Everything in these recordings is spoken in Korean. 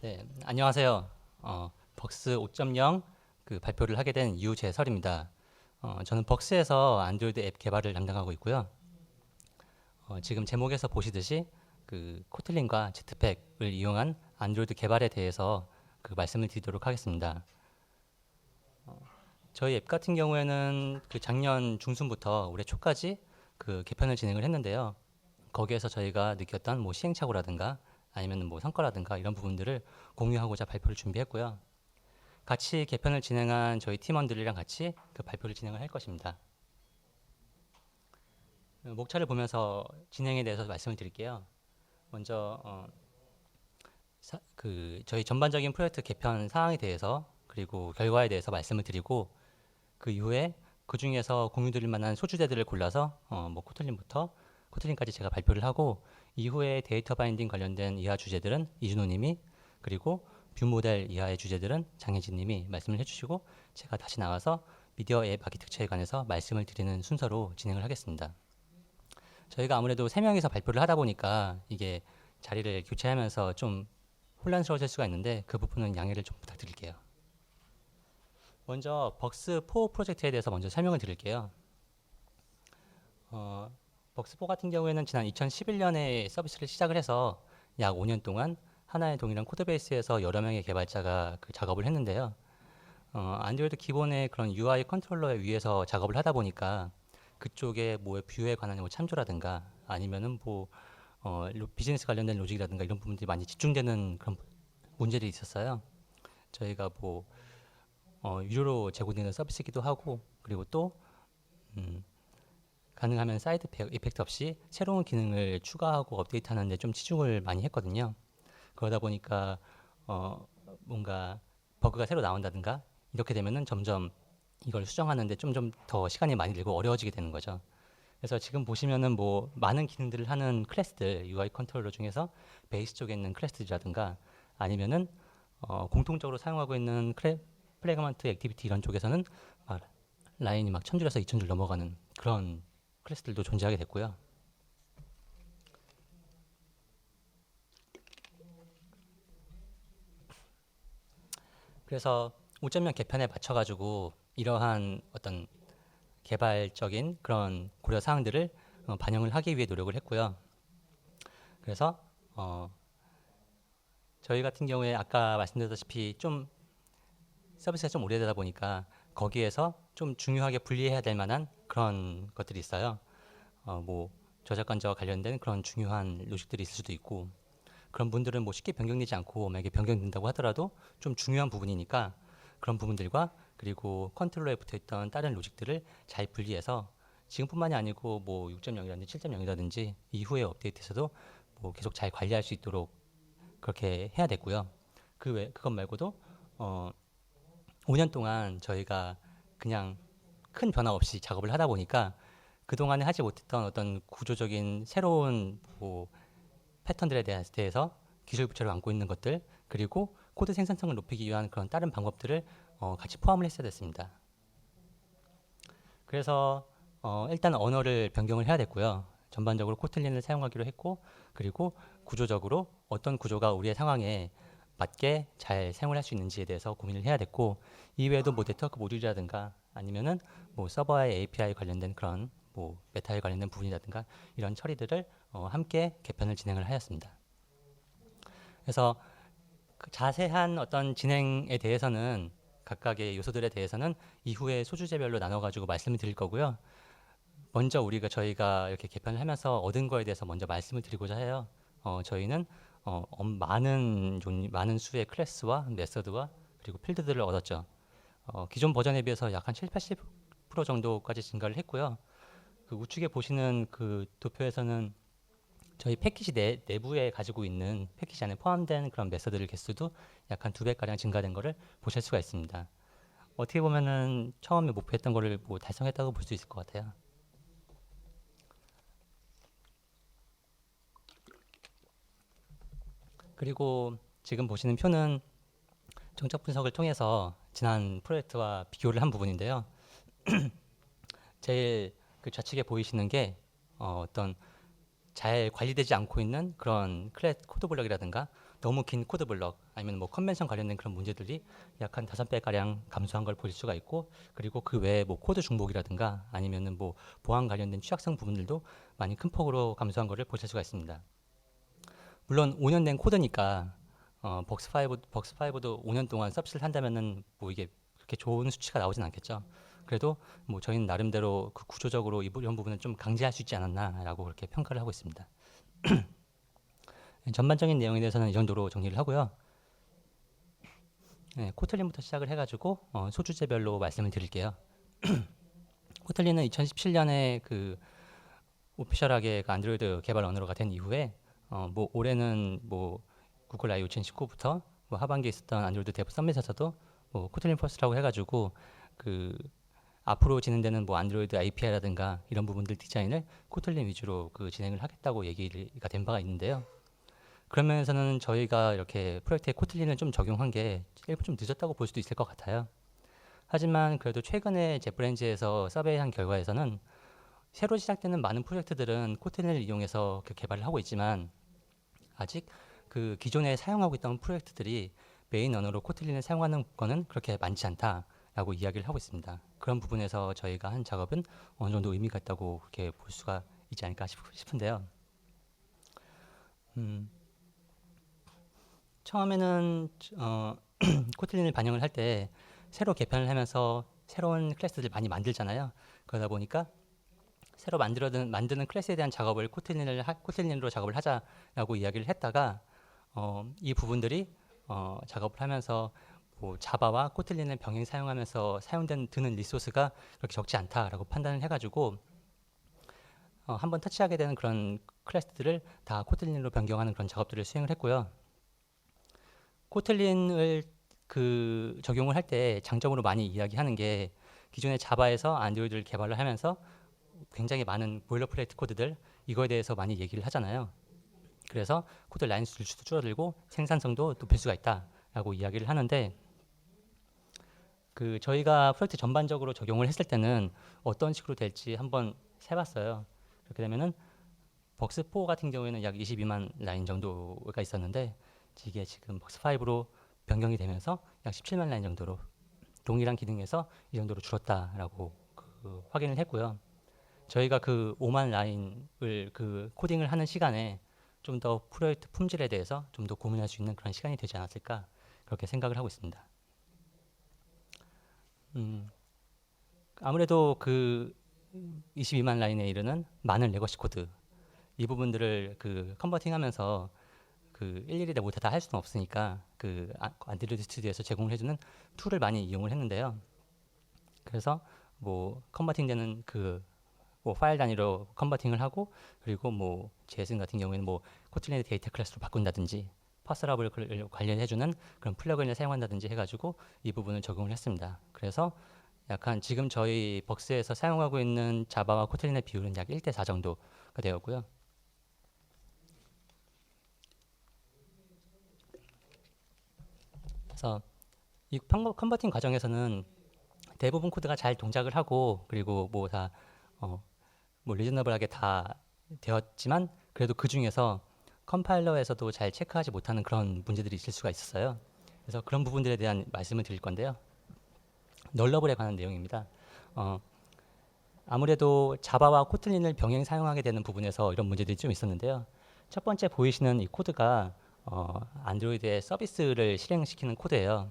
네, 안녕하세요. 벅스 5.0 그 발표를 하게 된 유재설입니다. 저는 벅스에서 안드로이드 앱 개발을 담당하고 있고요. 지금 제목에서 보시듯이 그 코틀린과 제트팩을 이용한 안드로이드 개발에 대해서 그 말씀을 드리도록 하겠습니다. 저희 앱 같은 경우에는 그 작년 중순부터 올해 초까지 그 개편을 진행을 했는데요. 거기에서 저희가 느꼈던 뭐 시행착오라든가 아니면 뭐 성과라든가 이런 부분들을 공유하고자 발표를 준비했고요. 같이 개편을 진행한 저희 팀원들이랑 같이 그 발표를 진행을 할 것입니다. 목차를 보면서 진행에 대해서 말씀을 드릴게요. 먼저 그 저희 전반적인 프로젝트 개편 사항에 대해서 그리고 결과에 대해서 말씀을 드리고 그 이후에 그 중에서 공유드릴 만한 소주제들을 골라서 뭐 코틀린까지 제가 발표를 하고 이후에 데이터 바인딩 관련된 이하 주제들은 이준호님이 그리고 뷰 모델 이하의 주제들은 장혜진님이 말씀을 해주시고 제가 다시 나와서 미디어 앱 아키텍처에 관해서 말씀을 드리는 순서로 진행을 하겠습니다. 저희가 아무래도 세 명이서 발표를 하다 보니까 이게 자리를 교체하면서 좀 혼란스러워질 수가 있는데 그 부분은 양해를 좀 부탁드릴게요. 먼저 벅스4 프로젝트에 대해서 먼저 설명을 드릴게요. 벅스4 같은 경우에는 지난 2011년에 서비스를 시작을 해서 약 5년 동안 하나의 동일한 코드베이스에서 여러 명의 개발자가 그 작업을 했는데요. 안드로이드 기본의 그런 UI 컨트롤러에 위에서 작업을 하다 보니까 그쪽에 뭐 뷰에 관한 뭐 참조라든가 아니면은 뭐 비즈니스 관련된 로직이라든가 이런 부분들이 많이 집중되는 그런 문제들이 있었어요. 저희가 뭐 유료로 제공되는 서비스이기도 하고 그리고 또 가능하면 사이드 이펙트 없이 새로운 기능을 추가하고 업데이트하는 데 좀 치중을 많이 했거든요. 그러다 보니까 뭔가 버그가 새로 나온다든가 이렇게 되면은 점점 이걸 수정하는데 좀 더 시간이 많이 들고 어려워지게 되는 거죠. 그래서 지금 보시면은 뭐 많은 기능들을 하는 클래스들 UI 컨트롤러 중에서 베이스 쪽에 있는 클래스들이라든가 아니면은 공통적으로 사용하고 있는 플래그먼트 액티비티 이런 쪽에서는 막 라인이 막 1000줄에서 2000줄 넘어가는 그런 클래스들도 존재하게 됐고요. 그래서 5.0 개편에 맞춰가지고 이러한 어떤 개발적인 그런 고려 사항들을 반영을 하기 위해 노력을 했고요. 그래서 어, 저희 같은 경우에 아까 말씀드렸다시피 좀 서비스가 좀 오래되다 보니까 거기에서 좀 중요하게 분리해야 될 만한 그런 것들이 있어요. 뭐 저작권자와 관련된 그런 중요한 로직들이 있을 수도 있고 그런 분들은 뭐 쉽게 변경되지 않고 만약에 변경된다고 하더라도 좀 중요한 부분이니까 그런 부분들과 그리고 컨트롤러에 붙어있던 다른 로직들을 잘 분리해서 지금뿐만이 아니고 뭐 6.0이라든지 7.0이라든지 이후의 업데이트에서도 뭐 계속 잘 관리할 수 있도록 그렇게 해야 됐고요. 그것 말고도 어, 5년 동안 저희가 그냥 큰 변화 없이 작업을 하다 보니까 그동안에 하지 못했던 어떤 구조적인 새로운 뭐 패턴들에 대해서 기술 부처를 안고 있는 것들 그리고 코드 생산성을 높이기 위한 그런 다른 방법들을 같이 포함을 했어야 됐습니다. 그래서 일단 언어를 변경을 해야 됐고요. 전반적으로 코틀린을 사용하기로 했고 그리고 구조적으로 어떤 구조가 우리의 상황에 맞게 잘 사용을 할 수 있는지에 대해서 고민을 해야 됐고 이외에도 뭐 네트워크 모듈이라든가 아니면은 뭐 서버의 API 관련된 그런 뭐 메타에 관련된 부분이라든가 이런 처리들을 함께 개편을 진행을 하였습니다. 그래서 그 자세한 어떤 진행에 대해서는 각각의 요소들에 대해서는 이후에 소주제별로 나눠가지고 말씀을 드릴 거고요. 먼저 저희가 이렇게 개편을 하면서 얻은 거에 대해서 먼저 말씀을 드리고자 해요. 저희는 많은 수의 클래스와 메서드와 그리고 필드들을 얻었죠. 기존 버전에 비해서 약 한 7, 80% 정도까지 증가를 했고요. 그 우측에 보시는 그 도표에서는 저희 패키지 내부에 가지고 있는 패키지 안에 포함된 그런 메서드들 개수도 약 한 2배가량 증가된 거를 보실 수가 있습니다. 어떻게 보면은 처음에 목표했던 거를 뭐 달성했다고 볼 수 있을 것 같아요. 그리고 지금 보시는 표는 정적 분석을 통해서 지난 프로젝트와 비교를 한 부분인데요. 제일 그 좌측에 보이시는 게 어떤 잘 관리되지 않고 있는 그런 코드 블럭이라든가 너무 긴 코드 블럭 아니면 뭐 컨벤션 관련된 그런 문제들이 약 한 5배 가량 감소한 걸 볼 수가 있고, 그리고 그 외에 뭐 코드 중복이라든가 아니면은 뭐 보안 관련된 취약성 부분들도 많이 큰 폭으로 감소한 것을 보실 수가 있습니다. 물론 5년 된 코드니까 벅스5도 5년 동안 서비스를 한다면은 뭐 이게 그렇게 좋은 수치가 나오진 않겠죠. 그래도 뭐 저희는 나름대로 그 구조적으로 이런 부분을 좀 강제할 수 있지 않았나라고 그렇게 평가를 하고 있습니다. 전반적인 내용에 대해서는 이 정도로 정리를 하고요. 네, 코틀린부터 시작을 해가지고 소주제별로 말씀을 드릴게요. 코틀린은 2017년에 그 오피셜하게 그 안드로이드 개발 언어가 된 이후에 뭐 올해는 뭐 구글 I/O 2019부터 뭐 하반기에 있었던 안드로이드 데브 서밋에서도 뭐 코틀린 퍼스트라고 해가지고 그 앞으로 진행되는 뭐 안드로이드 API라든가 이런 부분들 디자인을 코틀린 위주로 그 진행을 하겠다고 얘기가 된 바가 있는데요. 그런 면에서는 저희가 이렇게 프로젝트에 코틀린을 좀 적용한 게 일부 좀 늦었다고 볼 수도 있을 것 같아요. 하지만 그래도 최근에 제프렌즈에서 서베이한 결과에서는 새로 시작되는 많은 프로젝트들은 코틀린을 이용해서 그 개발을 하고 있지만 아직 그 기존에 사용하고 있던 프로젝트들이 메인 언어로 코틀린을 사용하는 거는 그렇게 많지 않다라고 이야기를 하고 있습니다. 그런 부분에서 저희가 한 작업은 어느 정도 의미가 있다고 그렇게 볼 수가 있지 않을까 싶은데요. 처음에는 코틀린을 반영을 할 때 새로 개편을 하면서 새로운 클래스들 많이 만들잖아요. 그러다 보니까 새로 만드는 클래스에 대한 작업을 코틀린으로 작업을 하자라고 이야기를 했다가 이 부분들이 작업을 하면서 뭐 자바와 코틀린을 병행 사용하면서 드는 리소스가 그렇게 적지 않다라고 판단을 해가지고 한번 터치하게 되는 그런 클래스들을 다 코틀린으로 변경하는 그런 작업들을 수행을 했고요. 코틀린을 그 적용을 할 때 장점으로 많이 이야기하는 게 기존의 자바에서 안드로이드를 개발을 하면서 굉장히 많은 보일러플레이트 코드들 이거에 대해서 많이 얘기를 하잖아요. 그래서 코드 라인 수도 줄어들고 생산성도 높일 수가 있다라고 이야기를 하는데 그 저희가 프로젝트 전반적으로 적용을 했을 때는 어떤 식으로 될지 한번 세봤어요. 그렇게 되면은 벅스4 같은 경우에는 약 22만 라인 정도가 있었는데 이게 지금 벅스5로 변경이 되면서 약 17만 라인 정도로 동일한 기능에서 이 정도로 줄었다라고 그 확인을 했고요. 저희가 그 5만 라인을 그 코딩을 하는 시간에 좀 더 프로젝트 품질에 대해서 좀 더 고민할 수 있는 그런 시간이 되지 않았을까 그렇게 생각을 하고 있습니다. 아무래도 그 22만 라인에 이르는 많은 레거시 코드 이 부분들을 그 컨버팅하면서 그 일일이 모두 다 할 수는 없으니까 그 안드로이드 스튜디오에서 제공을 해주는 툴을 많이 이용을 했는데요. 그래서 뭐 컨버팅되는 그 뭐 파일 단위로 컨버팅을 하고 그리고 뭐 JSON 같은 경우에는 뭐 코틀린의 데이터 클래스로 바꾼다든지 파스라블을 관련해주는 그런 플러그인을 사용한다든지 해가지고 이 부분을 적용을 했습니다. 그래서 약간 지금 저희 벅스에서 사용하고 있는 자바와 코틀린의 비율은 약 1대4 정도가 되었고요. 그래서 이 컨버팅 과정에서는 대부분 코드가 잘 동작을 하고 그리고 뭐 다 뭐 리저너블하게 다 되었지만 그래도 그 중에서 컴파일러에서도 잘 체크하지 못하는 그런 문제들이 있을 수가 있었어요. 그래서 그런 부분들에 대한 말씀을 드릴 건데요. 널러블에 관한 내용입니다. 아무래도 자바와 코틀린을 병행 사용하게 되는 부분에서 이런 문제들이 좀 있었는데요. 첫 번째 보이시는 이 코드가 안드로이드의 서비스를 실행시키는 코드예요.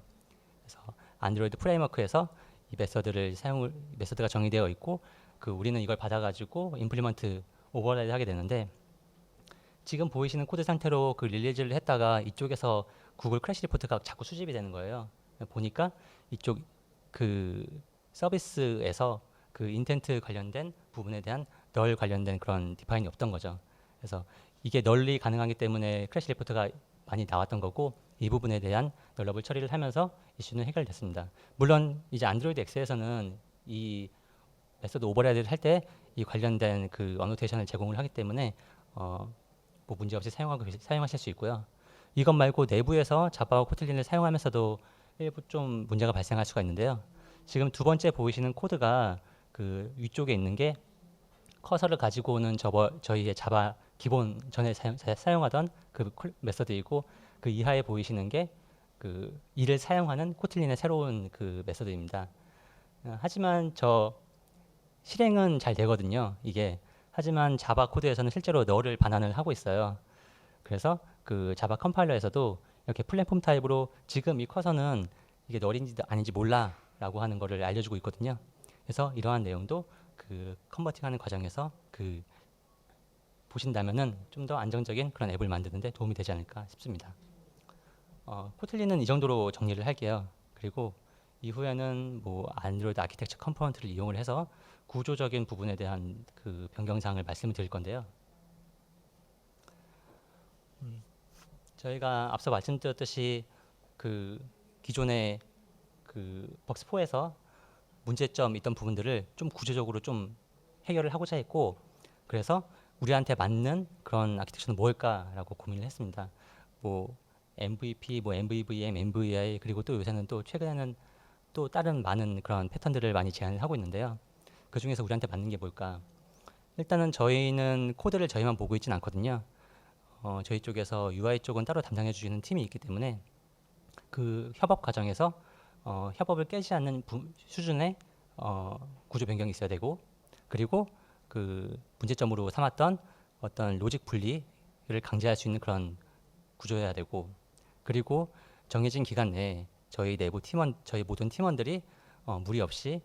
그래서 안드로이드 프레임워크에서 이 메서드가 정의되어 있고 그 우리는 이걸 받아가지고 임플리먼트 오버라이드 하게 되는데 지금 보이시는 코드 상태로 그 릴리즈를 했다가 이쪽에서 구글 크래시 리포트가 자꾸 수집이 되는 거예요. 보니까 이쪽 그 서비스에서 그 인텐트 관련된 부분에 대한 널 관련된 그런 디파인이 없던 거죠. 그래서 이게 널리 가능하기 때문에 크래시 리포트가 많이 나왔던 거고 이 부분에 대한 널러블 처리를 하면서 이슈는 해결됐습니다. 물론 이제 안드로이드 X에서는 이 메서드 오버라이드를 할 때 이 관련된 그 어노테이션을 제공을 하기 때문에 뭐 문제 없이 사용하실 수 있고요. 이것 말고 내부에서 자바와 코틀린을 사용하면서도 일부 좀 문제가 발생할 수가 있는데요. 지금 두 번째 보이시는 코드가 그 위쪽에 있는 게 커서를 가지고 오는 저희의 자바 기본 전에 사용하던 그 메서드이고 그 이하에 보이시는 게 그 이를 사용하는 코틀린의 새로운 그 메서드입니다. 하지만 저 실행은 잘 되거든요. 이게 하지만 자바 코드에서는 실제로 널을 반환을 하고 있어요. 그래서 그 자바 컴파일러에서도 이렇게 플랫폼 타입으로 지금 이 커서는 이게 널인지 아닌지 몰라라고 하는 거를 알려주고 있거든요. 그래서 이러한 내용도 그 컨버팅하는 과정에서 그 보신다면은 좀 더 안정적인 그런 앱을 만드는데 도움이 되지 않을까 싶습니다. 코틀린은 이 정도로 정리를 할게요. 그리고 이후에는 뭐 안드로이드 아키텍처 컴포넌트를 이용을 해서 구조적인 부분에 대한 그 변경사항을 말씀을 드릴 건데요. 저희가 앞서 말씀드렸듯이 그 기존의 그 벅스4에서 문제점 있던 부분들을 좀 구조적으로 좀 해결을 하고자 했고, 그래서 우리한테 맞는 그런 아키텍처는 뭘까라고 고민을 했습니다. 뭐 MVP, 뭐 MVVM, MVI, 그리고 또 요새는 또 최근에는 또 다른 많은 그런 패턴들을 많이 제안을 하고 있는데요. 그 중에서 우리한테 맞는 게 뭘까? 일단은 저희는 코드를 저희만 보고 있진 않거든요. 저희 쪽에서 UI 쪽은 따로 담당해 주시는 팀이 있기 때문에 그 협업 과정에서 협업을 깨지 않는 수준의 구조 변경이 있어야 되고, 그리고 그 문제점으로 삼았던 어떤 로직 분리를 강제할 수 있는 그런 구조여야 되고, 그리고 정해진 기간 내에 저희 내부 팀원, 저희 모든 팀원들이 무리 없이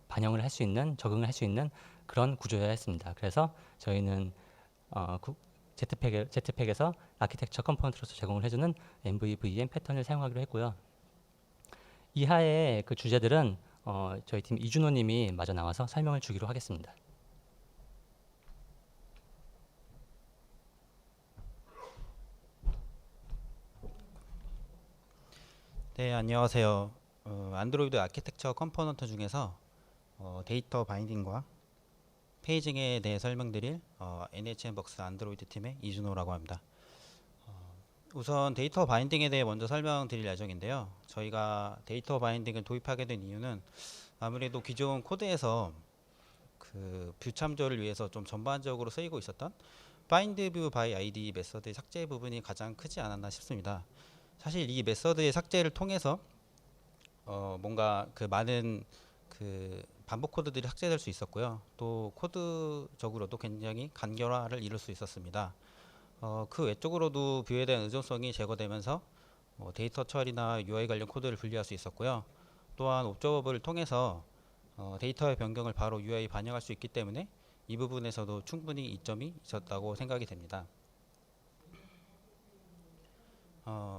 반영을 할 수 있는, 적응을 할 수 있는 그런 구조여야 했습니다. 그래서 저희는 Z팩에서 아키텍처 컴포넌트로서 제공을 해주는 MVVM 패턴을 사용하기로 했고요. 이하의 그 주제들은 저희 팀 이준호님이 마저 나와서 설명을 주기로 하겠습니다. 네, 안녕하세요. 안드로이드 아키텍처 컴포넌트 중에서 데이터 바인딩과 페이징에 대해 설명드릴 NHN벅스 안드로이드 팀의 이준호라고 합니다. 우선 데이터 바인딩에 대해 먼저 설명드릴 예정인데요. 저희가 데이터 바인딩을 도입하게 된 이유는 아무래도 기존 코드에서 그 뷰 참조를 위해서 좀 전반적으로 쓰이고 있었던 find view by id 메서드의 삭제 부분이 가장 크지 않았나 싶습니다. 사실 이 메서드의 삭제를 통해서 뭔가 그 많은 그 반복 코드들이 삭제될 수 있었고요. 또 코드적으로도 굉장히 간결화를 이룰 수 있었습니다. 그 외적으로도 뷰에 대한 의존성이 제거되면서 데이터 처리나 UI 관련 코드를 분리할 수 있었고요. 또한 옵저버블을 통해서 데이터의 변경을 바로 UI에 반영할 수 있기 때문에 이 부분에서도 충분히 이점이 있었다고 생각이 됩니다.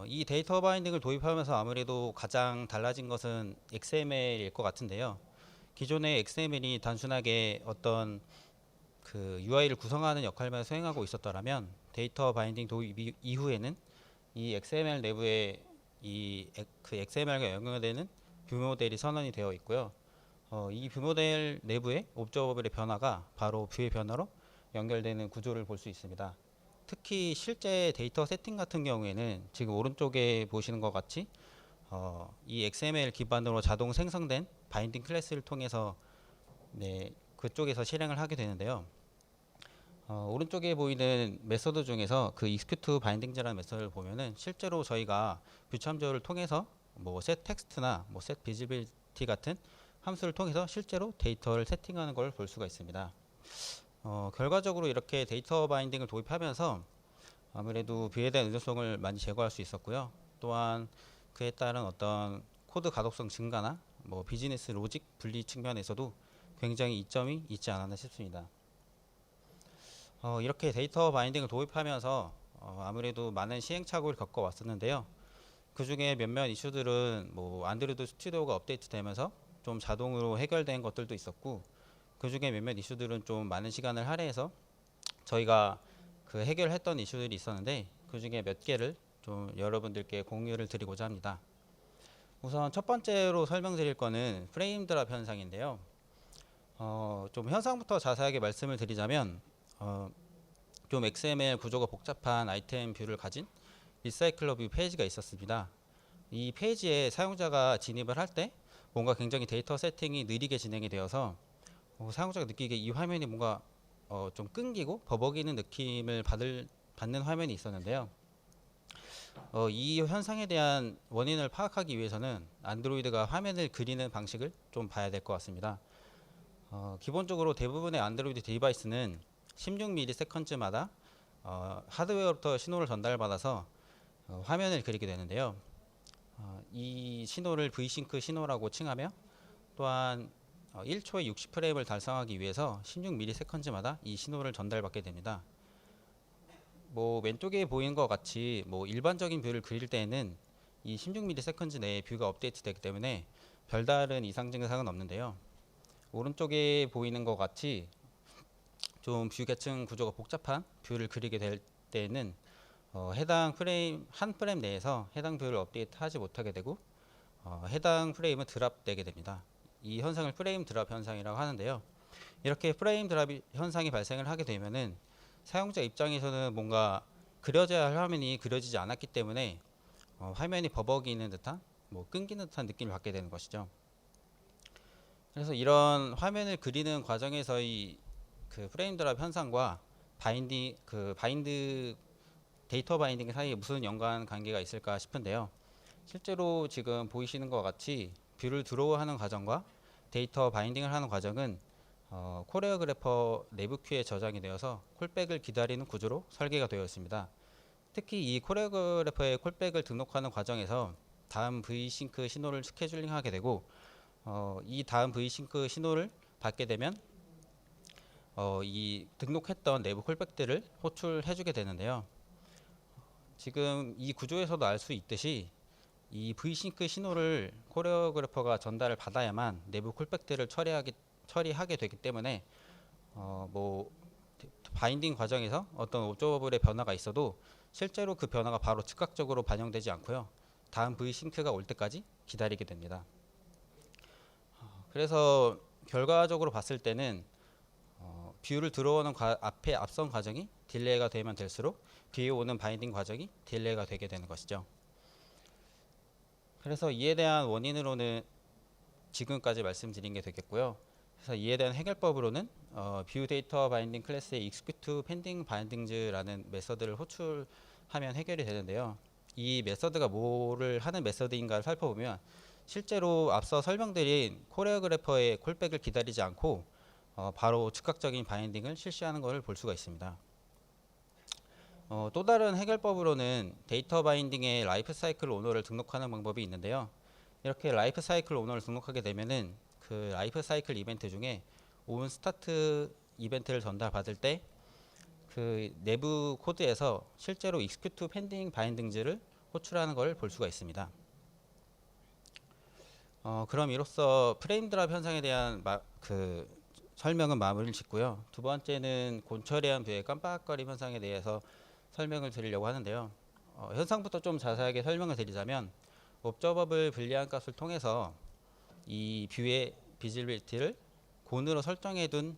이 데이터 바인딩을 도입하면서 아무래도 가장 달라진 것은 XML일 것 같은데요. 기존의 XML이 단순하게 어떤 그 UI를 구성하는 역할만 수행하고 있었더라면 데이터 바인딩 도입 이후에는 이 XML 내부에 그 XML과 연결되는 뷰 모델이 선언이 되어 있고요. 이 뷰 모델 내부의 옵저버블의 변화가 바로 뷰의 변화로 연결되는 구조를 볼 수 있습니다. 특히 실제 데이터 세팅 같은 경우에는 지금 오른쪽에 보시는 것 같이 이 XML 기반으로 자동 생성된 바인딩 클래스를 통해서 그쪽에서 실행을 하게 되는데요. 오른쪽에 보이는 메서드 중에서 그 execute binding라는 메서드를 보면은 실제로 저희가 뷰 참조를 통해서 뭐 set text나 뭐 set visibility 같은 함수를 통해서 실제로 데이터를 세팅하는 걸 볼 수가 있습니다. 결과적으로 이렇게 데이터 바인딩을 도입하면서 아무래도 뷰에 대한 의존성을 많이 제거할 수 있었고요. 또한 그에 따른 어떤 코드 가독성 증가나 뭐 비즈니스 로직 분리 측면에서도 굉장히 이점이 있지 않았나 싶습니다. 이렇게 데이터 바인딩을 도입하면서 아무래도 많은 시행착오를 겪어 왔었는데요. 그 중에 몇몇 이슈들은 뭐 안드로이드 스튜디오가 업데이트되면서 좀 자동으로 해결된 것들도 있었고, 그 중에 몇몇 이슈들은 좀 많은 시간을 할애해서 저희가 그 해결했던 이슈들이 있었는데, 그 중에 몇 개를 좀 여러분들께 공유를 드리고자 합니다. 우선 첫 번째로 설명드릴 거는 프레임 드랍 현상인데요. 좀 현상부터 자세하게 말씀을 드리자면 좀 XML 구조가 복잡한 아이템 뷰를 가진 리사이클러 뷰 페이지가 있었습니다. 이 페이지에 사용자가 진입을 할 때 뭔가 굉장히 데이터 세팅이 느리게 진행이 되어서 사용자가 느끼기에 이 화면이 뭔가 좀 끊기고 버벅이는 느낌을 받는 화면이 있었는데요. 이 현상에 대한 원인을 파악하기 위해서는 안드로이드가 화면을 그리는 방식을 좀 봐야 될 것 같습니다. 기본적으로 대부분의 안드로이드 디바이스는 16ms마다 하드웨어로부터 신호를 전달받아서 화면을 그리게 되는데요. 이 신호를 V싱크 신호라고 칭하며 또한 1초에 60프레임을 달성하기 위해서 16ms마다 이 신호를 전달받게 됩니다. 뭐 왼쪽에 보이는 것 같이 뭐 일반적인 뷰를 그릴 때에는 이 16ms 내에 뷰가 업데이트되기 때문에 별다른 이상 증상은 없는데요. 오른쪽에 보이는 것 같이 좀 뷰 계층 구조가 복잡한 뷰를 그리게 될 때에는 해당 프레임 한 프레임 내에서 해당 뷰를 업데이트하지 못하게 되고 해당 프레임은 드랍되게 됩니다. 이 현상을 프레임 드랍 현상이라고 하는데요. 이렇게 프레임 드랍 현상이 발생을 하게 되면은 사용자 입장에서는 뭔가 그려져야 할 화면이 그려지지 않았기 때문에 화면이 버벅이는 듯한 뭐 끊기는 듯한 느낌을 받게 되는 것이죠. 그래서 이런 화면을 그리는 과정에서의 그 프레임 드랍 현상과 바인드 데이터 바인딩 사이에 무슨 연관 관계가 있을까 싶은데요. 실제로 지금 보이시는 것 같이 뷰를 드로우하는 과정과 데이터 바인딩을 하는 과정은 코레오그래퍼 내부 큐에 저장이 되어서 콜백을 기다리는 구조로 설계가 되어 있습니다. 특히 이 코레오그래퍼의 콜백을 등록하는 과정에서 다음 V싱크 신호를 스케줄링하게 되고 이 다음 V싱크 신호를 받게 되면 이 등록했던 내부 콜백들을 호출해주게 되는데요. 지금 이 구조에서도 알 수 있듯이 이 V싱크 신호를 코레오그래퍼가 전달을 받아야만 내부 콜백들을 처리하게 되기 때문에 뭐 바인딩 과정에서 어떤 옵저버블의 변화가 있어도 실제로 그 변화가 바로 즉각적으로 반영되지 않고요. 다음 V싱크가 올 때까지 기다리게 됩니다. 그래서 결과적으로 봤을 때는 뷰를 들어오는 앞에 앞선 과정이 딜레이가 되면 될수록 뒤에 오는 바인딩 과정이 딜레이가 되게 되는 것이죠. 그래서 이에 대한 원인으로는 지금까지 말씀드린 게 되겠고요. 그래서 이에 대한 해결법으로는 뷰 데이터 바인딩 클래스의 execute pending bindings라는 메서드를 호출하면 해결이 되는데요. 이 메서드가 뭐를 하는 메서드인가를 살펴보면 실제로 앞서 설명드린 코레오그래퍼의 콜백을 기다리지 않고 바로 즉각적인 바인딩을 실시하는 것을 볼 수가 있습니다. 또 다른 해결법으로는 데이터 바인딩의 라이프 사이클 오너를 등록하는 방법이 있는데요. 이렇게 라이프 사이클 오너를 등록하게 되면은 그 라이프 사이클 이벤트 중에 온 스타트 이벤트를 전달받을 때 그 내부 코드에서 실제로 execute pending bindings를 호출하는 걸 볼 수가 있습니다. 그럼 이로써 프레임 드랍 현상에 대한 설명은 마무리를 짓고요. 두 번째는 곤처리한 뷰의 깜빡거림 현상에 대해서 설명을 드리려고 하는데요. 현상부터 좀 자세하게 설명을 드리자면 옵저버블 불리한 값을 통해서 이 뷰의 비지빌리티를 곤으로 설정해 둔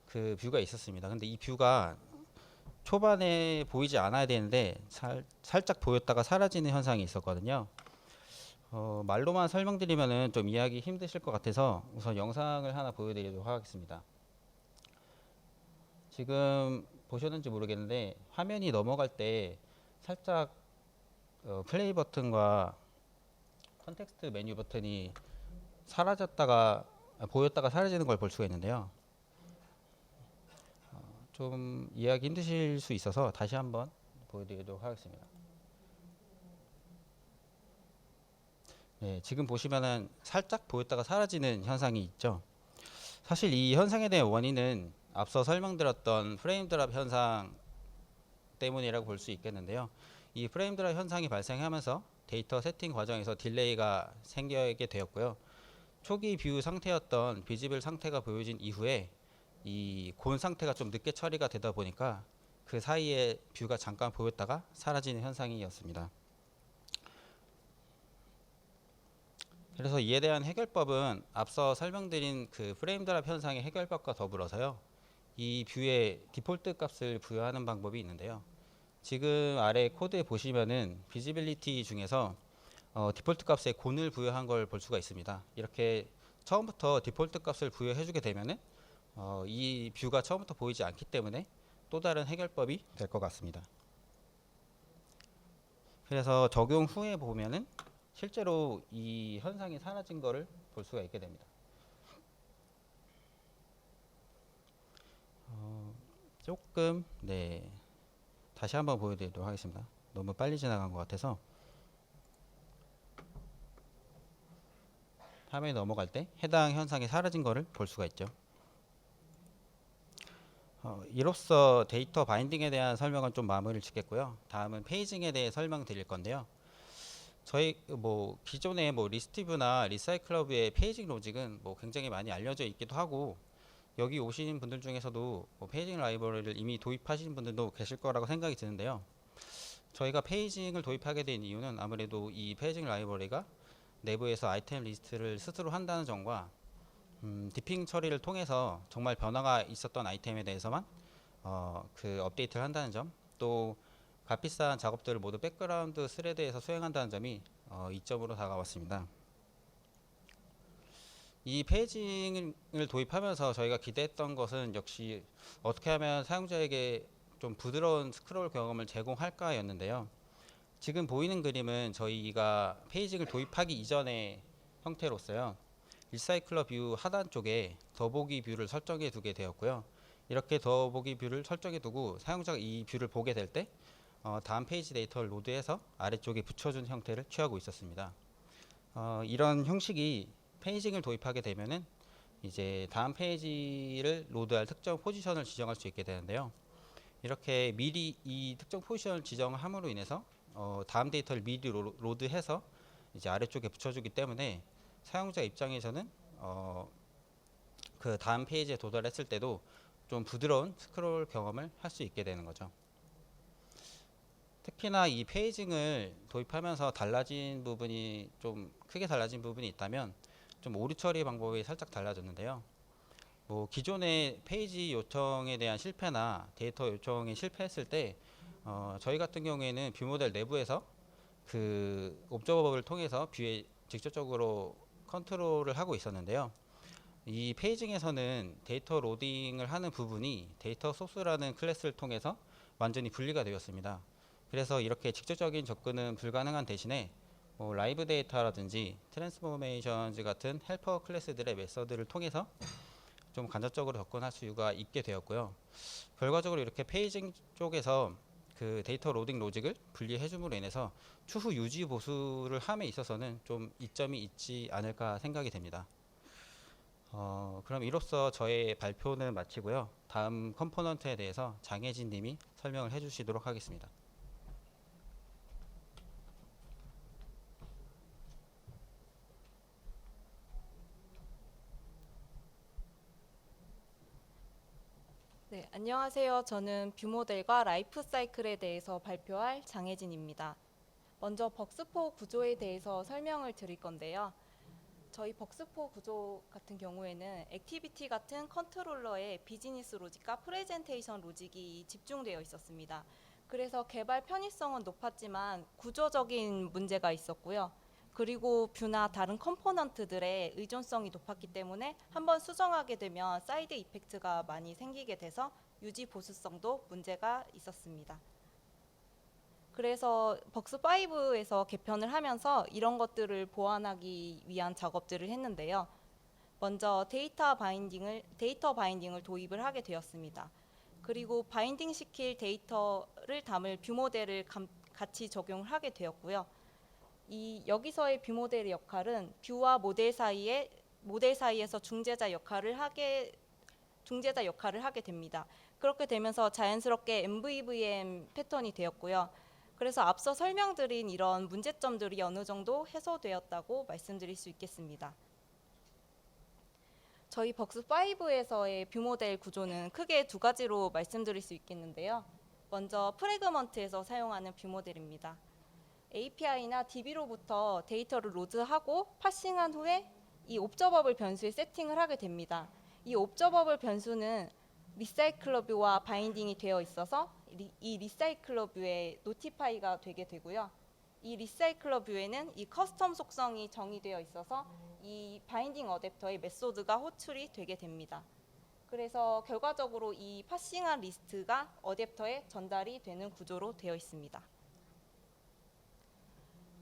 그 뷰가 있었습니다. 근데 이 뷰가 초반에 보이지 않아야 되는데 살짝 보였다가 사라지는 현상이 있었거든요. 말로만 설명드리면은 좀 이해하기 힘드실 것 같아서 우선 영상을 하나 보여드리도록 하겠습니다. 지금 보셨는지 모르겠는데 화면이 넘어갈 때 살짝 플레이 버튼과 컨텍스트 메뉴 버튼이 보였다가 사라지는 걸 볼 수가 있는데요. 좀 이해하기 힘드실 수 있어서 다시 한번 보여드리도록 하겠습니다. 네, 지금 보시면은 살짝 보였다가 사라지는 현상이 있죠. 사실 이 현상에 대한 원인은 앞서 설명드렸던 프레임 드랍 현상 때문이라고 볼 수 있겠는데요. 이 프레임 드랍 현상이 발생하면서 데이터 세팅 과정에서 딜레이가 생기게 되었고요. 초기 뷰 상태였던 비지블 상태가 보여진 이후에 이 곤 상태가 좀 늦게 처리가 되다 보니까 그 사이에 뷰가 잠깐 보였다가 사라지는 현상이었습니다. 그래서 이에 대한 해결법은 앞서 설명드린 그 프레임 드랍 현상의 해결법과 더불어서요. 이 뷰에 디폴트 값을 부여하는 방법이 있는데요. 지금 아래 코드에 보시면은 비지빌리티 중에서 디폴트 값에 곤을 부여한 걸 볼 수가 있습니다. 이렇게 처음부터 디폴트 값을 부여해 주게 되면은 이 뷰가 처음부터 보이지 않기 때문에 또 다른 해결법이 될 것 같습니다. 그래서 적용 후에 보면은 실제로 이 현상이 사라진 거를 볼 수가 있게 됩니다. 조금 다시 한번 보여드리도록 하겠습니다. 너무 빨리 지나간 것 같아서 화면에 넘어갈 때 해당 현상이 사라진 거를 볼 수가 있죠. 이로써 데이터 바인딩에 대한 설명은 좀 마무리를 짓겠고요. 다음은 페이징에 대해 설명드릴 건데요. 저희 기존의 리스티브나 리사이클러브의 페이징 로직은 굉장히 많이 알려져 있기도 하고, 여기 오신 분들 중에서도 페이징 라이브러리를 이미 도입하신 분들도 계실 거라고 생각이 드는데요. 저희가 페이징을 도입하게 된 이유는 아무래도 이 페이징 라이브러리가 내부에서 아이템 리스트를 스스로 한다는 점과 디핑 처리를 통해서 정말 변화가 있었던 아이템에 대해서만 그 업데이트를 한다는 점, 또 값비싼 작업들을 모두 백그라운드 스레드에서 수행한다는 점이 이점으로 다가왔습니다. 이 페이징을 도입하면서 저희가 기대했던 것은 역시 어떻게 하면 사용자에게 좀 부드러운 스크롤 경험을 제공할까였는데요. 지금 보이는 그림은 저희가 페이징을 도입하기 이전의 형태로서요. 리사이클러 뷰 하단 쪽에 더보기 뷰를 설정해 두게 되었고요. 이렇게 더보기 뷰를 설정해 두고 사용자가 이 뷰를 보게 될 때 다음 페이지 데이터를 로드해서 아래쪽에 붙여준 형태를 취하고 있었습니다. 이런 형식이 페이징을 도입하게 되면은 이제 다음 페이지를 로드할 특정 포지션을 지정할 수 있게 되는데요. 이렇게 미리 이 특정 포지션을 지정함으로 인해서 다음 데이터를 미리 로드해서 이제 아래쪽에 붙여주기 때문에 사용자 입장에서는 그 다음 페이지에 도달했을 때도 좀 부드러운 스크롤 경험을 할 수 있게 되는 거죠. 특히나 이 페이징을 도입하면서 달라진 부분이 좀 크게 달라진 부분이 있다면 좀 오류 처리 방법이 살짝 달라졌는데요. 기존의 페이지 요청에 대한 실패나 데이터 요청이 실패했을 때 저희 같은 경우에는 뷰 모델 내부에서 그 옵저버를 통해서 뷰에 직접적으로 컨트롤을 하고 있었는데요. 이 페이징에서는 데이터 로딩을 하는 부분이 데이터 소스라는 클래스를 통해서 완전히 분리가 되었습니다. 그래서 이렇게 직접적인 접근은 불가능한 대신에 라이브 데이터라든지 트랜스포메이션즈 같은 헬퍼 클래스들의 메서드를 통해서 좀 간접적으로 접근할 수가 있게 되었고요. 결과적으로 이렇게 페이징 쪽에서 그 데이터 로딩 로직을 분리해 줌으로 인해서 추후 유지 보수를 함에 있어서는 좀 이점이 있지 않을까 생각이 됩니다. 그럼 이로써 저의 발표는 마치고요. 다음 컴포넌트에 대해서 장혜진 님이 설명을 해 주시도록 하겠습니다. 네, 안녕하세요. 저는 뷰 모델과 라이프 사이클에 대해서 발표할 장혜진입니다. 먼저 벅스포 구조에 대해서 설명을 드릴 건데요. 저희 벅스포 구조 같은 경우에는 액티비티 같은 컨트롤러의 비즈니스 로직과 프레젠테이션 로직이 집중되어 있었습니다. 그래서 개발 편의성은 높았지만 구조적인 문제가 있었고요. 그리고 뷰나 다른 컴포넌트들의 의존성이 높았기 때문에 한번 수정하게 되면 사이드 이펙트가 많이 생기게 돼서 유지 보수성도 문제가 있었습니다. 그래서 벅스5에서 개편을 하면서 이런 것들을 보완하기 위한 작업들을 했는데요. 먼저 데이터 바인딩을 도입을 하게 되었습니다. 그리고 바인딩 시킬 데이터를 담을 뷰 모델을 같이 적용을 하게 되었고요. 여기서의 뷰 모델의 역할은 뷰와 모델 사이에서 중재자 역할을 하게 됩니다. 그렇게 되면서 자연스럽게 MVVM 패턴이 되었고요. 그래서 앞서 설명드린 이런 문제점들이 어느 정도 해소되었다고 말씀드릴 수 있겠습니다. 저희 벅스5에서의 뷰 모델 구조는 크게 두 가지로 말씀드릴 수 있겠는데요. 먼저 프래그먼트에서 사용하는 뷰 모델입니다. API나 DB로부터 데이터를 로드하고 파싱한 후에 이 옵저버블 변수에 세팅을 하게 됩니다. 이 옵저버블 변수는 리사이클러 뷰와 바인딩이 되어 있어서 이 리사이클러 뷰에 노티파이가 되게 되고요. 이 리사이클러 뷰에는 이 커스텀 속성이 정의되어 있어서 이 바인딩 어댑터의 메소드가 호출이 되게 됩니다. 그래서 결과적으로 이 파싱한 리스트가 어댑터에 전달이 되는 구조로 되어 있습니다.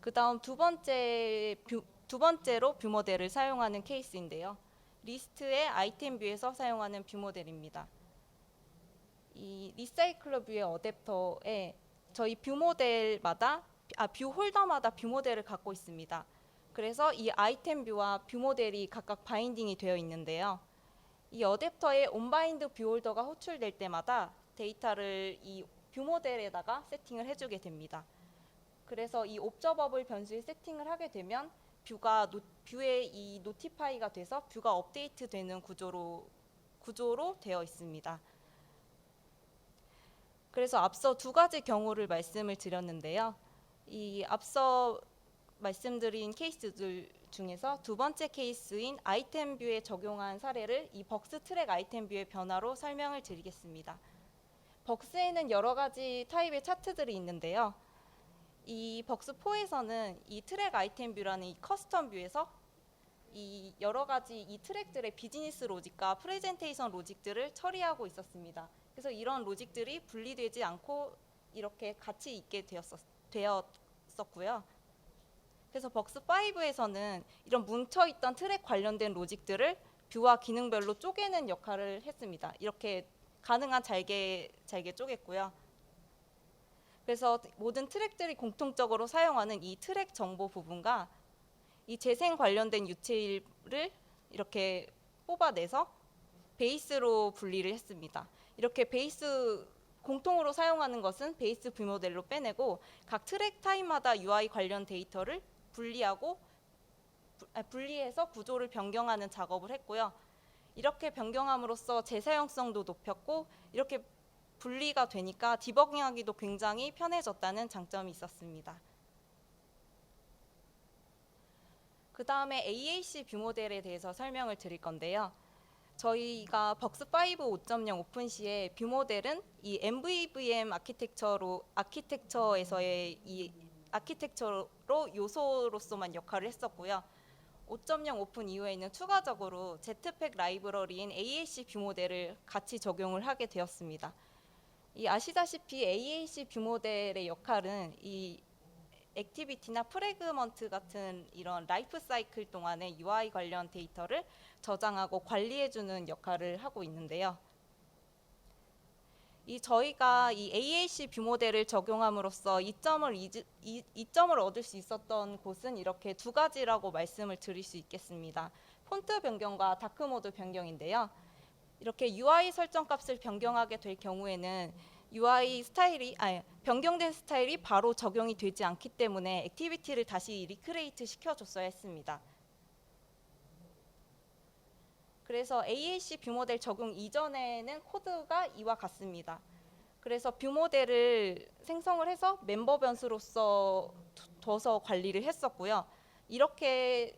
그다음 두 번째로 뷰 모델을 사용하는 케이스인데요. 리스트의 아이템 뷰에서 사용하는 뷰 모델입니다. 이 리사이클러 뷰의 어댑터에 저희 뷰 홀더마다 뷰 모델을 갖고 있습니다. 그래서 이 아이템 뷰와 뷰 모델이 각각 바인딩이 되어 있는데요. 이 어댑터에 온바인드 뷰 홀더가 호출될 때마다 데이터를 이 뷰 모델에다가 세팅을 해주게 됩니다. 그래서 이 옵저버블 변수에 세팅을 하게 되면 뷰에 이 노티파이가 돼서 뷰가 업데이트되는 구조로 되어 있습니다. 그래서 앞서 두 가지 경우를 말씀을 드렸는데요. 이 앞서 말씀드린 케이스들 중에서 두 번째 케이스인 아이템 뷰에 적용한 사례를 이 벅스 트랙 아이템 뷰의 변화로 설명을 드리겠습니다. 벅스에는 여러 가지 타입의 차트들이 있는데요. 이 벅스4에서는 이 트랙 아이템 뷰라는 이 커스텀 뷰에서 이 여러 가지 이 트랙들의 비즈니스 로직과 프레젠테이션 로직들을 처리하고 있었습니다. 그래서 이런 로직들이 분리되지 않고 이렇게 같이 있게 되었었고요. 그래서 벅스5에서는 이런 뭉쳐있던 트랙 관련된 로직들을 뷰와 기능별로 쪼개는 역할을 했습니다. 이렇게 가능한 잘게 쪼갰고요. 그래서 모든 트랙들이 공통적으로 사용하는 이 트랙 정보 부분과 이 재생 관련된 유체일을 이렇게 뽑아내서 베이스로 분리를 했습니다. 이렇게 공통으로 사용하는 것은 베이스 뷰 모델로 빼내고 각 트랙 타입마다 UI 관련 데이터를 분리해서 구조를 변경하는 작업을 했고요. 이렇게 변경함으로써 재사용성도 높였고 이렇게 분리가 되니까 디버깅하기도 굉장히 편해졌다는 장점이 있었습니다. 그 다음에 AAC 뷰 모델에 대해서 설명을 드릴 건데요. 저희가 벅스5 5.0 오픈 시에 뷰 모델은 이 MVVM 아키텍처에서의 이 아키텍처로 요소로서만 역할을 했었고요. 5.0 오픈 이후에는 추가적으로 제트팩 라이브러리인 AAC 뷰 모델을 같이 적용을 하게 되었습니다. 이 아시다시피 AAC 뷰 모델의 역할은 이 액티비티나 프래그먼트 같은 이런 라이프 사이클 동안의 UI 관련 데이터를 저장하고 관리해주는 역할을 하고 있는데요. 저희가 이 AAC 뷰 모델을 적용함으로써 이점을 얻을 수 있었던 곳은 이렇게 두 가지라고 말씀을 드릴 수 있겠습니다. 폰트 변경과 다크 모드 변경인데요. 이렇게 UI 설정 값을 변경하게 될 경우에는 변경된 스타일이 바로 적용이 되지 않기 때문에 액티비티를 다시 리크레이트 시켜줬어야 했습니다. 그래서 AAC 뷰 모델 적용 이전에는 코드가 이와 같습니다. 그래서 뷰 모델을 생성을 해서 멤버 변수로서 둬서 관리를 했었고요. 이렇게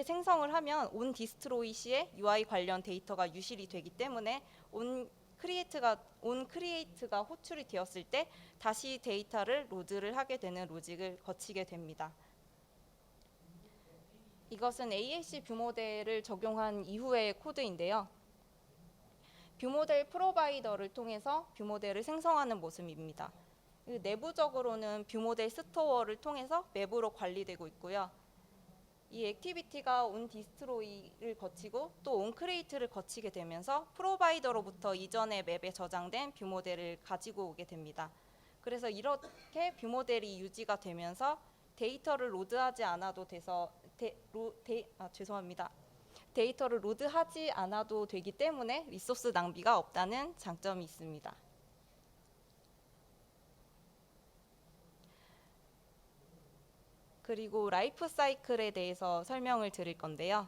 생성을 하면 온 디스트로이 시에 UI 관련 데이터가 유실이 되기 때문에 온 크리에이트가 호출이 되었을 때 다시 데이터를 로드를 하게 되는 로직을 거치게 됩니다. 이것은 AAC 뷰 모델을 적용한 이후의 코드인데요. 뷰 모델 프로바이더를 통해서 뷰 모델을 생성하는 모습입니다. 내부적으로는 뷰 모델 스토어를 통해서 맵으로 관리되고 있고요. 이 액티비티가 온 디스트로이를 거치고 또 온 크리에이트를 거치게 되면서 프로바이더로부터 이전의 맵에 저장된 뷰 모델을 가지고 오게 됩니다. 그래서 이렇게 뷰 모델이 유지가 되면서 데이터를 로드하지 않아도 데이터를 로드하지 않아도 되기 때문에 리소스 낭비가 없다는 장점이 있습니다. 그리고 라이프 사이클에 대해서 설명을 드릴 건데요.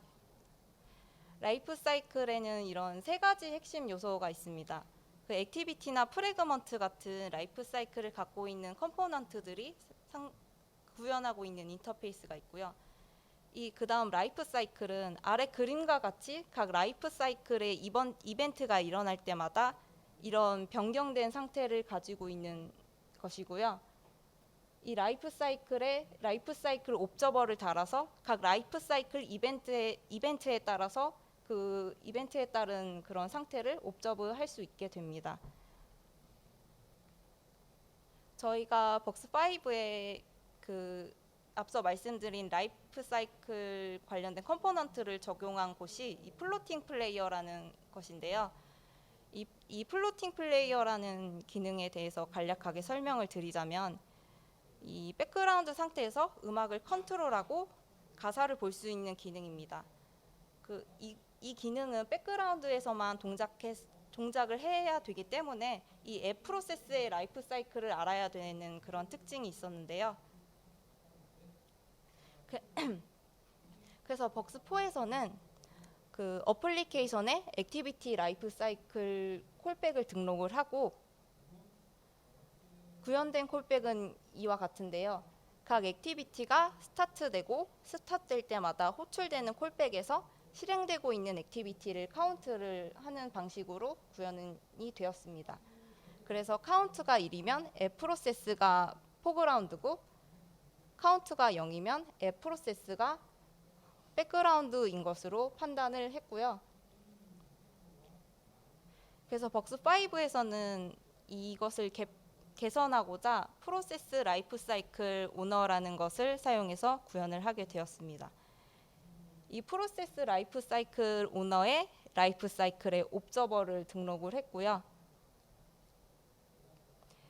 라이프 사이클에는 이런 세 가지 핵심 요소가 있습니다. 그 액티비티나 프래그먼트 같은 라이프 사이클을 갖고 있는 컴포넌트들이 구현하고 있는 인터페이스가 있고요. 그 다음 라이프 사이클은 아래 그림과 같이 각 라이프 사이클의 이벤트가 일어날 때마다 이런 변경된 상태를 가지고 있는 것이고요. 이 라이프 사이클 옵저버를 달아서 각 라이프 사이클 이벤트에 따라서 그 이벤트에 따른 그런 상태를 옵저브할 수 있게 됩니다. 저희가 벅스5의 앞서 말씀드린 라이프 사이클 관련된 컴포넌트를 적용한 곳이 이 플로팅 플레이어라는 것인데요. 이 플로팅 플레이어라는 기능에 대해서 간략하게 설명을 드리자면 이 백그라운드 상태에서 음악을 컨트롤하고 가사를 볼 수 있는 기능입니다. 이 기능은 백그라운드에서만 동작을 해야 되기 때문에 이 앱 프로세스의 라이프 사이클을 알아야 되는 그런 특징이 있었는데요. 그래서 벅스4에서는 그 어플리케이션에 액티비티 라이프 사이클 콜백을 등록을 하고 구현된 콜백은 이와 같은데요. 각 액티비티가 스타트되고 스타트될 때마다 호출되는 콜백에서 실행되고 있는 액티비티를 카운트를 하는 방식으로 구현이 되었습니다. 그래서 카운트가 1이면 앱 프로세스가 포그라운드고 카운트가 0이면 앱 프로세스가 백그라운드인 것으로 판단을 했고요. 그래서 벅스5에서는 이것을 개선하고자 프로세스 라이프 사이클 오너라는 것을 사용해서 구현을 하게 되었습니다. 이 프로세스 라이프 사이클 오너의 라이프 사이클에 옵저버를 등록을 했고요.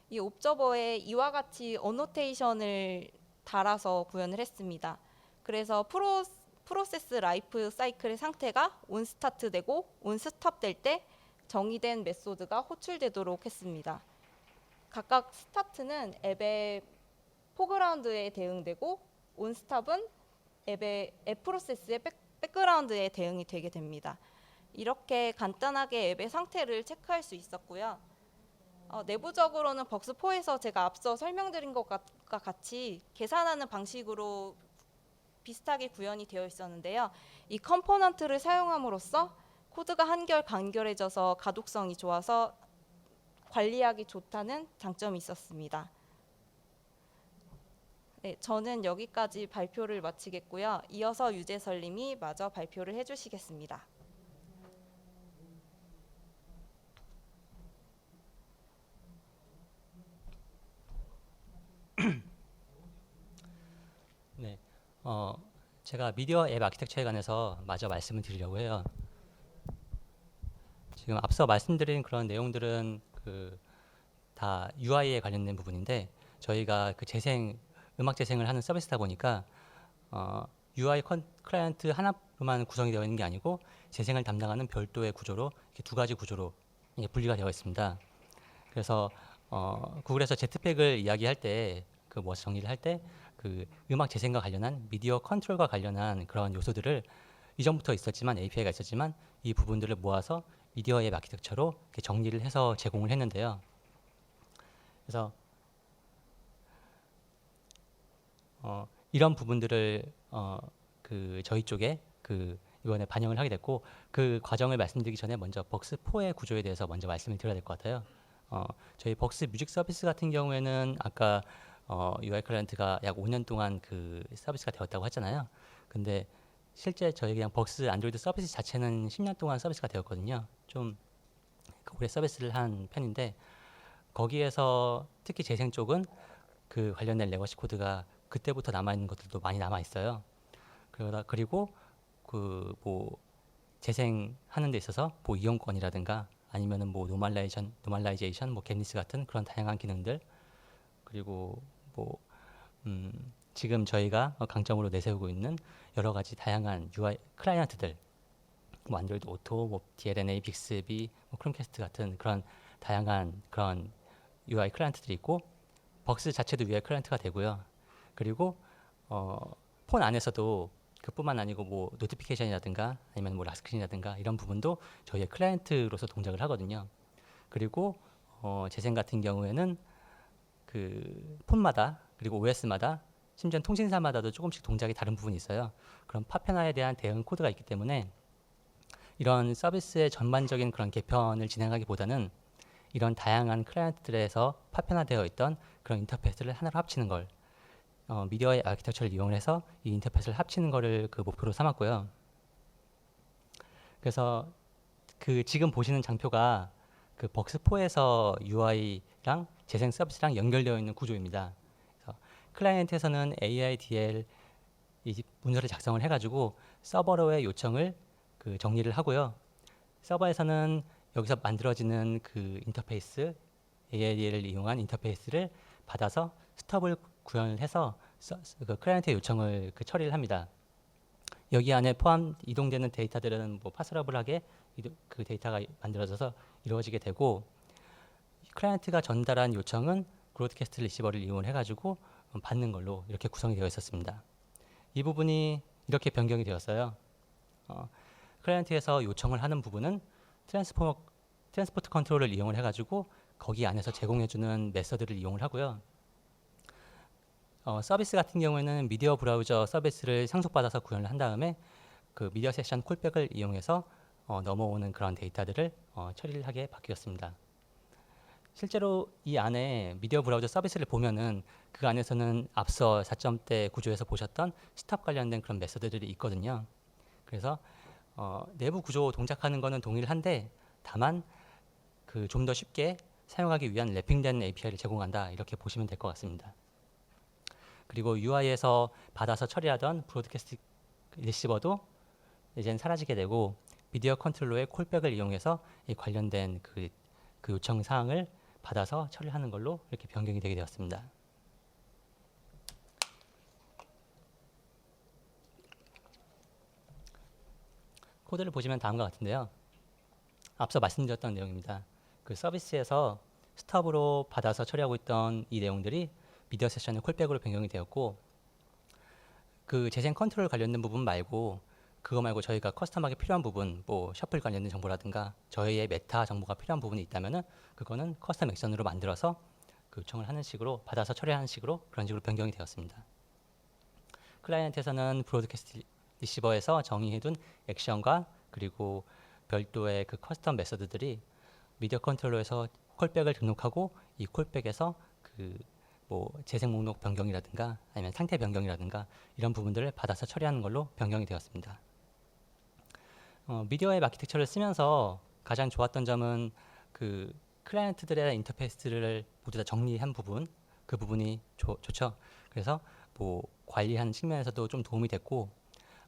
이 옵저버에 이와 같이 어노테이션을 달아서 구현을 했습니다. 그래서 프로세스 라이프 사이클의 상태가 온 스타트 되고 온 스톱 될 때 정의된 메소드가 호출되도록 했습니다. 각각 스타트는 앱의 포그라운드에 대응되고 온 스톱은 앱 프로세스의 백그라운드에 대응이 되게 됩니다. 이렇게 간단하게 앱의 상태를 체크할 수 있었고요. 내부적으로는 벅스4에서 제가 앞서 설명드린 것과 같이 계산하는 방식으로 비슷하게 구현이 되어 있었는데요. 이 컴포넌트를 사용함으로써 코드가 한결 간결해져서 가독성이 좋아서 관리하기 좋다는 장점이 있었습니다. 네, 저는 여기까지 발표를 마치겠고요. 이어서 유재설님이 마저 발표를 해주시겠습니다. 네, 제가 미디어 앱 아키텍처에 관해서 마저 말씀을 드리려고 해요. 지금 앞서 말씀드린 그런 내용들은 다 UI에 관련된 부분인데 저희가 음악 재생을 하는 서비스다 보니까 UI 클라이언트 하나로만 구성이 되어 있는 게 아니고 재생을 담당하는 별도의 구조로 이렇게 두 가지 구조로 분리가 되어 있습니다. 그래서 구글에서 제트팩을 이야기할 때 정리를 할 때 음악 재생과 관련한 미디어 컨트롤과 관련한 그런 요소들을 이전부터 있었지만 API가 있었지만 이 부분들을 모아서 미디어 앱 아키텍처로 이렇게 정리를 해서 제공을 했는데요. 그래서 이런 부분들을 저희 쪽에 이번에 반영을 하게 됐고 그 과정을 말씀드리기 전에 먼저 벅스4의 구조에 대해서 먼저 말씀을 드려야 될 것 같아요. 저희 벅스 뮤직 서비스 같은 경우에는 아까 UI 클라이언트가 약 5년 동안 서비스가 되었다고 했잖아요. 근데 실제 저희 그냥 벅스 안드로이드 서비스 자체는 10년 동안 서비스가 되었거든요. 좀 오래 서비스를 한 편인데 거기에서 특히 재생 쪽은 관련된 레거시 코드가 그때부터 남아있는 것들도 많이 남아있어요. 그리고 재생하는 데 있어서 이용권이라든가 아니면은 노멀라이제이션, 겟리스 같은 그런 다양한 기능들 그리고 지금 저희가 강점으로 내세우고 있는 여러 가지 다양한 UI 클라이언트들, 안드로이드 오토, DLNA, 빅스비, 크롬캐스트 같은 그런 다양한 그런 UI 클라이언트들이 있고 벅스 자체도 UI 클라이언트가 되고요. 그리고 폰 안에서도 그뿐만 아니고 노티피케이션이라든가 아니면 락스크린이라든가 이런 부분도 저희의 클라이언트로서 동작을 하거든요. 그리고 재생 같은 경우에는 폰마다 그리고 OS마다 심지어 통신사마다도 조금씩 동작이 다른 부분이 있어요. 그런 파편화에 대한 대응 코드가 있기 때문에 이런 서비스의 전반적인 그런 개편을 진행하기보다는 이런 다양한 클라이언트들에서 파편화되어 있던 그런 인터페이스를 하나로 합치는 걸 미디어의 아키텍처를 이용해서 이 인터페이스를 합치는 거를 목표로 삼았고요. 그래서 지금 보시는 장표가 벅스4에서 UI랑 재생 서비스랑 연결되어 있는 구조입니다. 그래서 클라이언트에서는 AIDL 이 문서를 작성을 해가지고 서버로의 요청을 그 정리를 하고요. 서버에서는 여기서 만들어지는 그 인터페이스 AIDL을 이용한 인터페이스를 받아서 스톱을 구현을 해서 그 클라이언트의 요청을 그 처리를 합니다. 여기 안에 포함 이동되는 데이터들은 뭐 파서러블하게 그 데이터가 만들어져서 이루어지게 되고 클라이언트가 전달한 요청은 브로드캐스트 리시버를 이용을 해가지고 받는 걸로 이렇게 구성이 되어 있었습니다. 이 부분이 이렇게 변경이 되었어요. 클라이언트에서 요청을 하는 부분은 트랜스포트 컨트롤을 이용을 해가지고 거기 안에서 제공해주는 메서드를 이용을 하고요. 서비스 같은 경우에는 미디어 브라우저 서비스를 상속받아서 구현을 한 다음에 그 미디어 세션 콜백을 이용해서 넘어오는 그런 데이터들을 처리를 하게 바뀌었습니다. 실제로 이 안에 미디어 브라우저 서비스를 보면은 그 안에서는 앞서 4점대 구조에서 보셨던 스탑 관련된 그런 메서드들이 있거든요. 그래서 내부 구조 동작하는 거는 동일한데 다만 그 좀 더 쉽게 사용하기 위한 랩핑된 API를 제공한다 이렇게 보시면 될 것 같습니다. 그리고 UI에서 받아서 처리하던 브로드캐스트 리시버도 이제는 사라지게 되고 미디어 컨트롤러의 콜백을 이용해서 이 관련된 그 요청 사항을 받아서 처리하는 걸로 이렇게 변경이 되게 되었습니다. 코드를 보시면 다음과 같은데요. 앞서 말씀드렸던 내용입니다. 그 서비스에서 스톱으로 받아서 처리하고 있던 이 내용들이 미디어 세션의 콜백으로 변경이 되었고 그 재생 컨트롤 관련된 부분 말고 그거 말고 저희가 커스텀하게 필요한 부분 뭐 셔플 관련된 정보라든가 저희의 메타 정보가 필요한 부분이 있다면은 그거는 커스텀 액션으로 만들어서 그 요청을 하는 식으로 받아서 처리하는 식으로 그런 식으로 변경이 되었습니다. 클라이언트에서는 브로드캐스트 리시버에서 정의해둔 액션과 그리고 별도의 그 커스텀 메서드들이 미디어 컨트롤러에서 콜백을 등록하고 이 콜백에서 그 뭐 재생 목록 변경이라든가 아니면 상태 변경이라든가 이런 부분들을 받아서 처리하는 걸로 변경이 되었습니다. 미디어 앱 아키텍처를 쓰면서 가장 좋았던 점은 그 클라이언트들의 인터페이스를 모두 다 정리한 부분, 그 부분이 좋죠. 그래서 뭐 관리하는 측면에서도 좀 도움이 됐고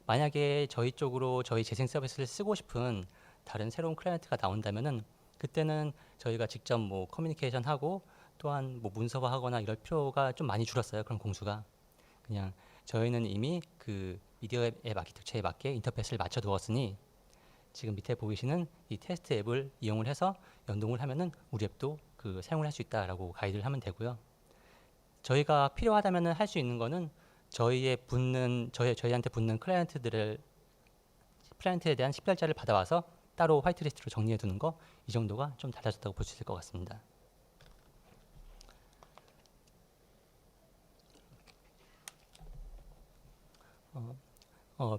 만약에 저희 쪽으로 저희 재생 서비스를 쓰고 싶은 다른 새로운 클라이언트가 나온다면은 그때는 저희가 직접 뭐 커뮤니케이션 하고 또한 뭐 문서화하거나 이럴 필요가 좀 많이 줄었어요. 그런 공수가 그냥 저희는 이미 그 미디어 앱 아키텍처에 맞게 인터페이스를 맞춰 두었으니 지금 밑에 보이시는 이 테스트 앱을 이용을 해서 연동을 하면은 우리 앱도 그 사용을 할 수 있다라고 가이드를 하면 되고요. 저희가 필요하다면은 할 수 있는 거는 저희한테 붙는 클라이언트에 대한 식별자를 받아와서 따로 화이트리스트로 정리해 두는 거 이 정도가 좀 달라졌다고 볼 수 있을 것 같습니다.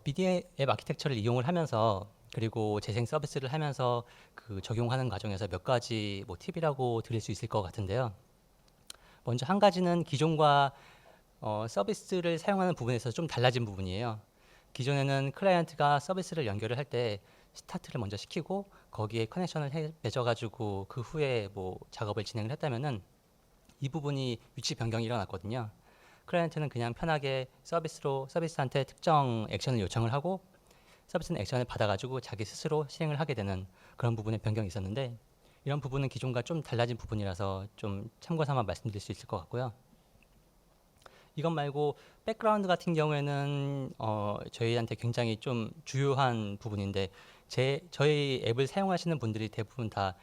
미디어 앱 아키텍처를 이용을 하면서 그리고 재생 서비스를 하면서 그 적용하는 과정에서 몇 가지 뭐 팁이라고 드릴 수 있을 것 같은데요. 먼저 한 가지는 기존과 서비스를 사용하는 부분에서 좀 달라진 부분이에요. 기존에는 클라이언트가 서비스를 연결을 할 때 스타트를 먼저 시키고 거기에 커넥션을 맺어가지고 그 후에 뭐 작업을 진행을 했다면은 이 부분이 위치 변경이 일어났거든요. 클라이언트는 그냥 편하게 서비스한테 특정 액션을 요청을 하고 서비스는 액션을 받아가지고 자기 스스로 실행을 하게 되는 그런 부분의 변경이 있었는데 이런 부분은 기존과 좀 달라진 부분이라서 좀 참고 삼아 말씀드릴 수 있을 것 같고요. 이것 말고 백그라운드 같은 경우에는 저희한테 굉장히 좀 주요한 부분인데 저희 앱을 사용하시는 분들이 대부분 다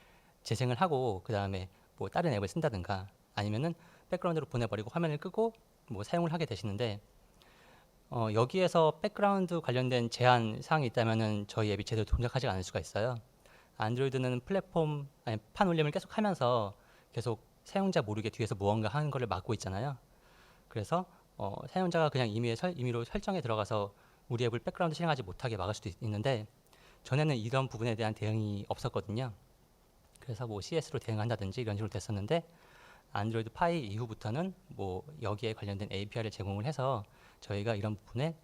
재생을 하고 그 다음에 뭐 다른 앱을 쓴다든가 아니면은 백그라운드로 보내버리고 화면을 끄고 뭐 사용을 하게 되시는데 여기에서 백그라운드 관련된 제한 사항이 있다면은 저희 앱이 제대로 동작하지 않을 수가 있어요. 안드로이드는 판 올림을 계속 하면서 계속 사용자 모르게 뒤에서 무언가 하는 거를 막고 있잖아요. 그래서 사용자가 그냥 임의로 설정에 들어가서 우리 앱을 백그라운드 실행하지 못하게 막을 수도 있는데 전에는 이런 부분에 대한 대응이 없었거든요. 그래서 뭐 CS로 대응한다든지 이런 식으로 됐었는데 안드로이드 파이 이후부터는 뭐 여기에 관련된 API를 제공을 해서 저희가 이런 부분에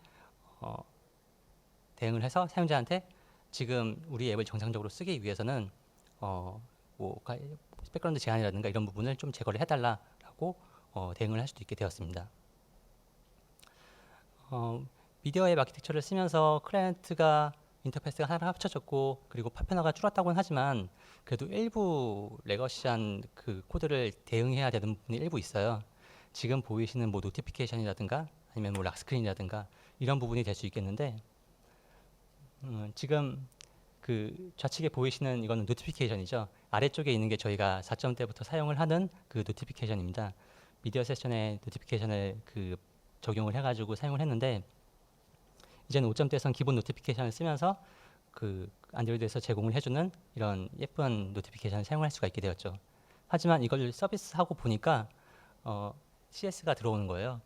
대응을 해서 사용자한테 지금 우리 앱을 정상적으로 쓰기 위해서는 뭐 백그라운드 제한이라든가 이런 부분을 좀 제거를 해달라라고 대응을 할 수도 있게 되었습니다. 미디어 앱 아키텍처를 쓰면서 클라이언트가 인터페이스가 하나 합쳐졌고 그리고 파편화가 줄었다고는 하지만 그래도 일부 레거시한 그 코드를 대응해야 되는 부분이 일부 있어요. 지금 보이시는 뭐 노티피케이션이라든가 아니면 뭐 락스크린이라든가 이런 부분이 될 수 있겠는데 지금 그 좌측에 보이시는 이거는 노티피케이션이죠. 아래쪽에 있는 게 저희가 4점 때부터 사용을 하는 그 노티피케이션입니다. 미디어 세션에 노티피케이션을 그 적용을 해가지고 사용을 했는데 이제는 5점 때선 기본 노티피케이션을 쓰면서 그 안드로이드에서 제공을 해주는 이런 예쁜 노티피케이션을 사용할 수가 있게 되었죠. 하지만 이걸 서비스하고 보니까 CS가 들어오는 거예요.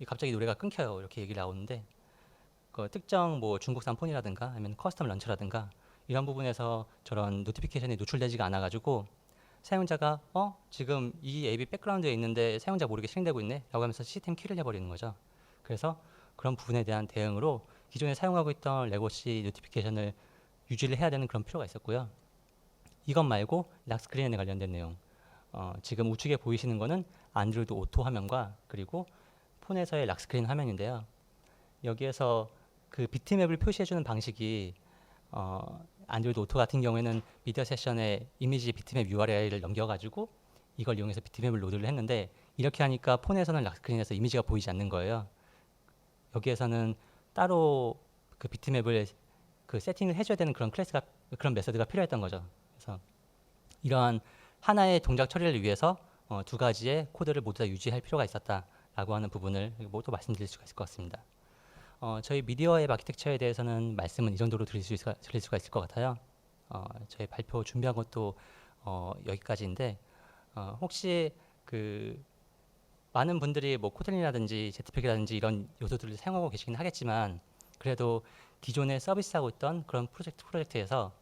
갑자기 노래가 끊겨요. 이렇게 얘기 나오는데 그 특정 뭐 중국산 폰이라든가 아니면 커스텀 런처라든가 이런 부분에서 저런 노티피케이션이 노출되지가 않아가지고 사용자가 지금 이 앱이 백그라운드에 있는데 사용자 모르게 실행되고 있네 라고 하면서 시스템 킬을 해버리는 거죠. 그래서 그런 부분에 대한 대응으로 기존에 사용하고 있던 레거시 노티피케이션을 유지를 해야 되는 그런 필요가 있었고요. 이것 말고 락스크린에 관련된 내용 지금 우측에 보이시는 거는 안드로이드 오토 화면과 그리고 폰에서의 락스크린 화면인데요. 여기에서 그 비트맵을 표시해주는 방식이 안드로이드 오토 같은 경우에는 미디어 세션에 이미지 비트맵 URL을 넘겨가지고 이걸 이용해서 비트맵을 로드를 했는데 이렇게 하니까 폰에서는 락스크린에서 이미지가 보이지 않는 거예요. 여기에서는 따로 그 비트맵을 그 세팅을 해줘야 되는 그런 클래스가 그런 메서드가 필요했던 거죠. 그래서 이러한 하나의 동작 처리를 위해서 두 가지의 코드를 모두 다 유지할 필요가 있었다라고 하는 부분을 모두 말씀드릴 수가 있을 것 같습니다. 저희 미디어 앱 아키텍처에 대해서는 말씀은 이 정도로 드릴 수가 있을 것 같아요. 저희 발표 준비한 것도 여기까지인데 혹시 그 많은 분들이 뭐 코틀린이라든지 제트팩이라든지 이런 요소들을 사용하고 계시긴 하겠지만 그래도 기존에 서비스하고 있던 그런 프로젝트에서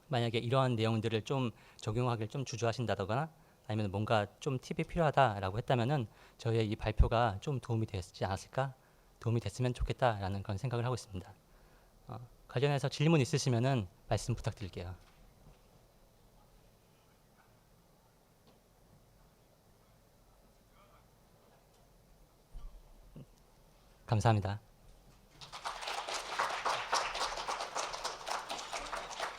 만약에 이러한 내용들을 좀 적용하기를 좀 주저하신다거나 아니면 뭔가 좀 팁이 필요하다라고 했다면은 저희의 이 발표가 좀 도움이 됐지 않았을까? 도움이 됐으면 좋겠다라는 그런 생각을 하고 있습니다. 관련해서 질문 있으시면은 말씀 부탁드릴게요. 감사합니다.